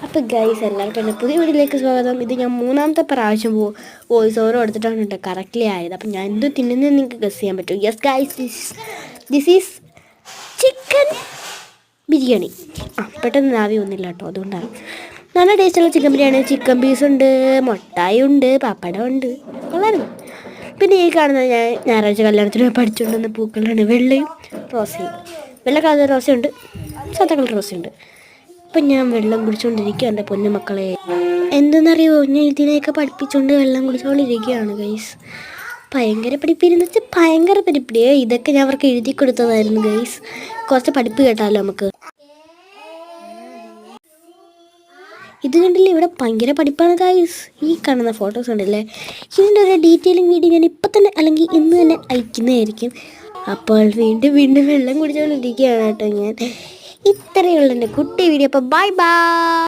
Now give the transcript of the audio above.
അപ്പോൾ ഗൈസ് എല്ലാവർക്കും എൻ്റെ പുതിയ വീഡിയോയിലേക്ക് സ്വാഗതം. ഇത് ഞാൻ മൂന്നാമത്തെ പ്രാവശ്യം വോയിസ് ഓവർ എടുത്തിട്ടാണ് കേട്ടോ കറക്റ്റ്ലി ആയത്. അപ്പം ഞാൻ എന്ത് തിന്നുന്നത് നിങ്ങൾക്ക് ഗസ് ചെയ്യാൻ പറ്റും. Yes guys, this is chicken biryani. പെട്ടെന്ന് നാവി ഒന്നുമില്ല കേട്ടോ, അതുകൊണ്ടാണ്. നല്ല ടേസ്റ്റുള്ള ചിക്കൻ ബിരിയാണി. ചിക്കൻ പീസുണ്ട്, മുട്ടായി ഉണ്ട്, പപ്പടം ഉണ്ട്, കൊള്ളായിരുന്നു. പിന്നെ ഈ കാണുന്നത് ഞാൻ ഞായറാഴ്ച കല്യാണത്തിന് പഠിച്ചുകൊണ്ടുവന്ന പൂക്കളാണ്. വെള്ളയും റോസയും. വെള്ള കളർ റോസയുണ്ട്, സാധാ കളർ റോസയുണ്ട്. അപ്പം ഞാൻ വെള്ളം കുടിച്ചുകൊണ്ടിരിക്കുക എൻ്റെ പൊന്നുമക്കളെ. എന്തെന്നറിയോ, ഞാൻ ഇതിനെയൊക്കെ പഠിപ്പിച്ചുകൊണ്ട് വെള്ളം കുടിച്ചുകൊണ്ടിരിക്കുകയാണ് ഗൈസ്. ഭയങ്കര പഠിപ്പിരുന്ന് വെച്ചാൽ ഭയങ്കര പഠിപ്പിടിയോ. ഇതൊക്കെ ഞാൻ അവർക്ക് എഴുതി കൊടുത്തതായിരുന്നു ഗൈസ്. കുറച്ച് പഠിപ്പ് കേട്ടാലോ നമുക്ക്. ഇത് കണ്ടില്ലേ, ഇവിടെ ഭയങ്കര പഠിപ്പാണ് ഗൈസ്. ഈ കാണുന്ന ഫോട്ടോസ് ഉണ്ടല്ലേ, ഇതിൻ്റെ ഒരു ഡീറ്റെയിലിംഗ് വീഡിയോ ഞാൻ ഇപ്പം തന്നെ അല്ലെങ്കിൽ ഇന്ന് തന്നെ അയക്കുന്നതായിരിക്കും. അപ്പോൾ വീണ്ടും വീണ്ടും വെള്ളം കുടിച്ചുകൊണ്ടിരിക്കുകയാണ് കേട്ടോ ഞാൻ. ഇത്രയുള്ള എൻ്റെ കുട്ടി വീഡിയോ. അപ്പോൾ ബൈ ബൈ.